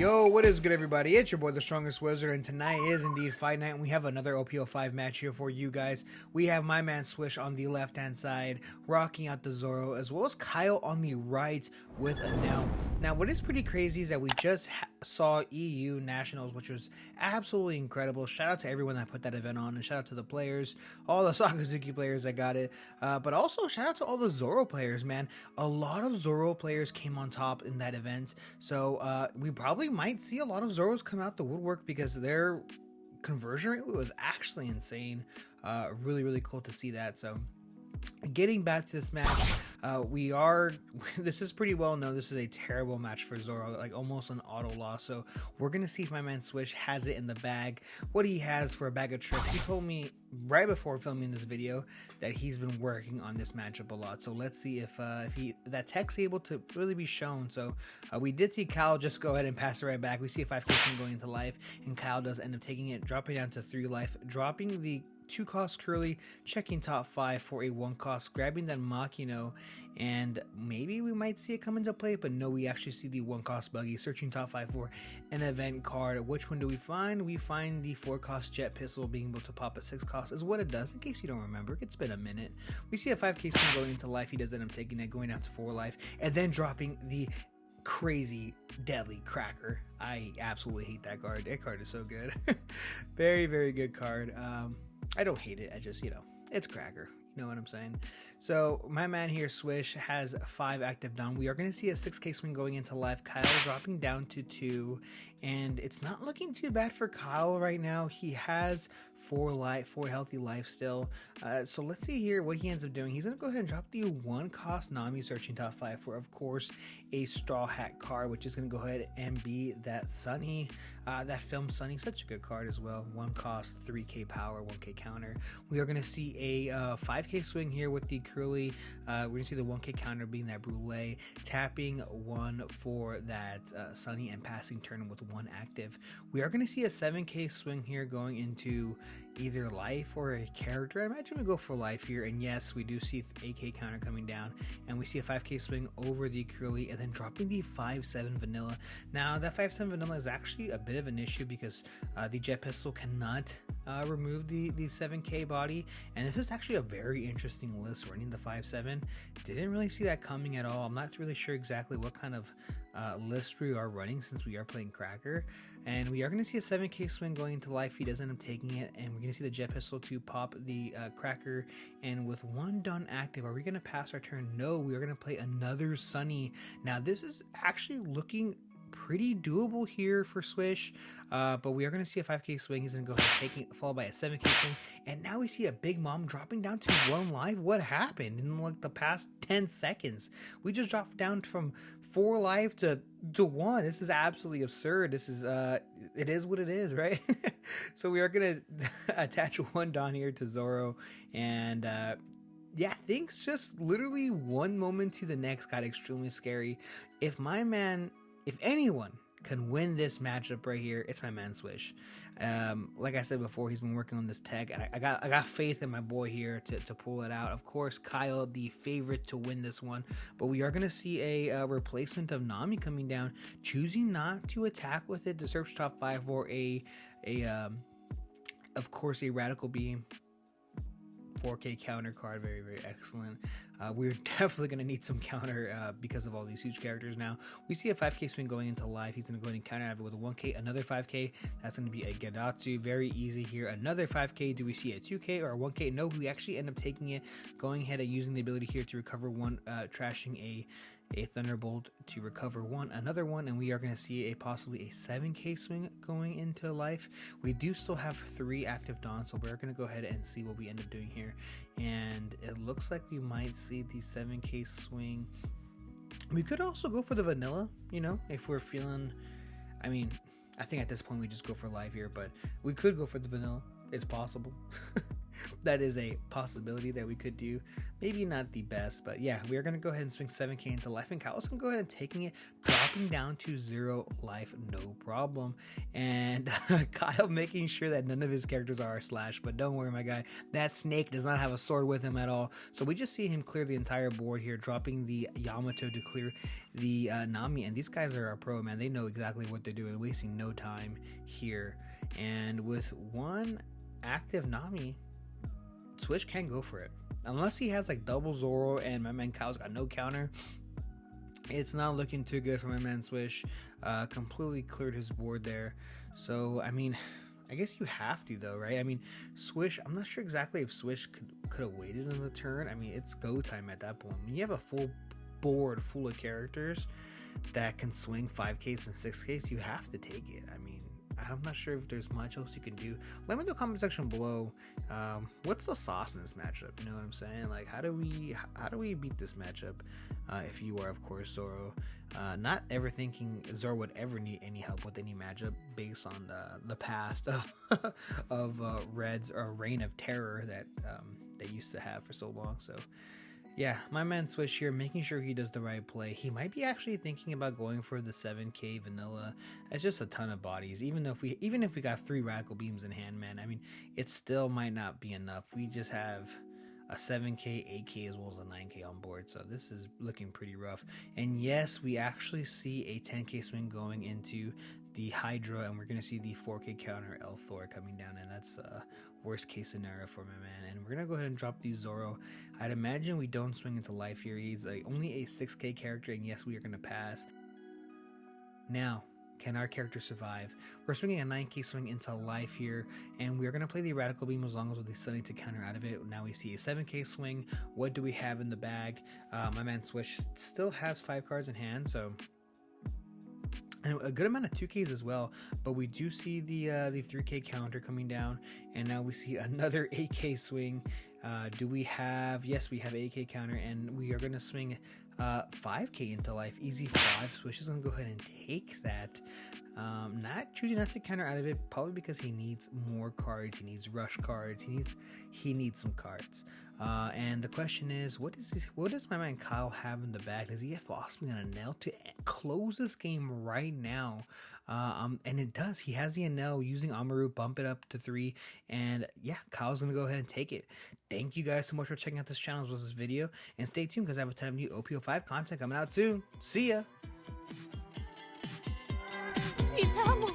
Yo, what is good, everybody? It's your boy, the Strongest Wizard, and tonight is indeed Fight Night, and we have another OP05 match here for you guys. We have my man Swish on the left-hand side, rocking out the Zoro, as well as Kyle on the right with Enel. Now, what is pretty crazy is that we just saw EU Nationals, which was absolutely incredible. Shout out to everyone that put that event on, and shout out to the players, all the Sakazuki players that got it, but also shout out to all the Zoro players, man. A lot of Zoro players came on top in that event, so we probably might see a lot of Zoros come out the woodwork because their conversion rate was actually insane. Really cool to see that. So getting back to this match, this is pretty well known. This is a terrible match for Zoro, like almost an auto loss. So we're gonna see if my man Swish has it in the bag, what he has for a bag of tricks. He told me right before filming this video that he's been working on this matchup a lot. So let's see if that tech's able to really be shown. So we did see Kyle just go ahead and pass it right back. We see a 5k swing going into life, and Kyle does end up taking it, dropping down to 3 life, dropping the 2 cost curly, checking top 5 for a 1 cost, grabbing that Makino, and maybe we might see it come into play, but no, we actually see the 1 cost buggy, searching top 5 for an event card. Which one do we find? We find the 4 cost jet pistol, being able to pop at 6 cost is what it does, in case you don't remember. It's been a minute. We see a 5k swing going into life. He does end up taking it, going down to 4 life, and then dropping the crazy deadly cracker. I absolutely hate that card. That card is so good. Very good card. I don't hate it, I just, it's cracker. You know what I'm saying? So my man here, Swish, has 5 active down. We are going to see a 6k swing going into life. Kyle dropping down to 2, and it's not looking too bad for Kyle right now. He has 4 healthy life still. So let's see here what he ends up doing. He's gonna go ahead and drop the 1 cost Nami, searching top 5 for, of course, a straw hat card, which is gonna go ahead and be that Sunny, that film Sunny. Such a good card as well. 1 cost, 3k power, 1k counter. We are gonna see a 5k swing here with the curly. We're gonna see the 1k counter being that brulee, tapping 1 for that Sunny, and passing turn with 1 active. We are gonna see a 7k swing here going into either life or a character. I imagine we go for life here, and yes, we do see 8k counter coming down, and we see a 5k swing over the curly, and then dropping the 5-7 vanilla. Now that 5-7 vanilla is actually a bit of an issue because the jet pistol cannot remove the 7k body, and this is actually a very interesting list running the 5-7. Didn't really see that coming at all. I'm not really sure exactly what kind of list we are running, since we are playing cracker, and we are going to see a 7k swing going into life. He does end up taking it, and we're going to see the jet pistol to pop the cracker, and with 1 done active, are we going to pass our turn? No, we are going to play another Sunny. Now this is actually looking pretty doable here for Swish, but we are going to see a 5k swing. He's going to go ahead and take it, followed by a 7k swing, and now we see a Big Mom dropping down to 1 life. What happened in like the past 10 seconds? We just dropped down from 4 life to 1. This is absolutely absurd. This is it is what it is, right? So we are gonna attach 1 Dawn here to Zoro, and yeah, things just literally one moment to the next got extremely scary. If anyone can win this matchup right here, it's my man Swish. Like I said before, he's been working on this tech, and I got faith in my boy here to pull it out. Of course, Kyle the favorite to win this one, but we are gonna see a replacement of Nami coming down, choosing not to attack with it to search top 5 for of course, a radical beam. 4k counter card, very excellent. We're definitely going to need some counter because of all these huge characters. Now we see a 5k swing going into life. He's going to go ahead and counter it with a 1k, another 5k. That's going to be a Gadatsu, very easy here. Another 5k. Do we see a 2k or a 1k? No, we actually end up taking it, going ahead and using the ability here to recover 1, trashing a Thunderbolt to recover another one, and we are going to see possibly a 7k swing going into life. We do still have 3 active dawns, so we're going to go ahead and see what we end up doing here, and it looks like we might see the 7k swing. We could also go for the vanilla, if we're feeling, I think at this point we just go for life here, but we could go for the vanilla. It's possible. that is a possibility that we could do. Maybe not the best, but yeah, we are going to go ahead and swing 7k into life, and Kyle's going to go ahead and taking it, dropping down to 0 life, no problem. And Kyle making sure that none of his characters are slash, but don't worry, my guy, that snake does not have a sword with him at all. So we just see him clear the entire board here, dropping the Yamato to clear the Nami. And these guys are a pro, man. They know exactly what they're doing, wasting no time here. And with one active Nami, Swish can go for it. Unless he has like double Zoro and my man Kyle's got no counter, it's not looking too good for my man Swish. Completely cleared his board there. So, I mean, I guess you have to though, right? I mean, Swish, I'm not sure exactly if Swish could have waited on the turn. I mean, it's go time at that point. When you have a full board full of characters that can swing 5Ks and 6Ks, you have to take it. I mean, I'm not sure if there's much else you can do. Let me know in the comment section below. What's the sauce in this matchup? You know what I'm saying? Like, how do we beat this matchup? If you are, of course, Zoro. Not ever thinking Zoro would ever need any help with any matchup based on the past of Red's or Reign of Terror that they used to have for so long. So yeah, my man Swish here, making sure he does the right play. He might be actually thinking about going for the 7k vanilla. It's just a ton of bodies. Even if we got 3 radical beams in hand, man, I mean, it still might not be enough. We just have a 7k, 8k, as well as a 9k on board. So this is looking pretty rough. And yes, we actually see a 10k swing going into the Hydra, and we're going to see the 4k counter El Thor coming down, and that's worst case scenario for my man. And we're going to go ahead and drop the Zoro. I'd imagine we don't swing into life here. He's only a 6k character, and yes, we are going to pass. Now, can our character survive? We're swinging a 9k swing into life here, and we're going to play the Radical Beam as long as with the Sunny to counter out of it. Now we see a 7k swing. What do we have in the bag? My man Swish still has 5 cards in hand, so and a good amount of 2Ks as well, but we do see the 3K counter coming down, and now we see another 8K swing. Do we have? Yes, we have 8K counter, and we are going to swing 5K into life. Easy 5. Swish is going to go ahead and take that. Not choosing not to counter out of it, probably because he needs more cards. He needs rush cards. He needs some cards. And the question is, what does my man Kyle have in the bag? Does he have Philosophy on Enel to close this game right now? And it does. He has the Enel using Amaru, bump it up to 3, and yeah, Kyle's gonna go ahead and take it. Thank you guys so much for checking out this channel as well as this video, and stay tuned because I have a ton of new OP05 content coming out soon. See ya. 이상한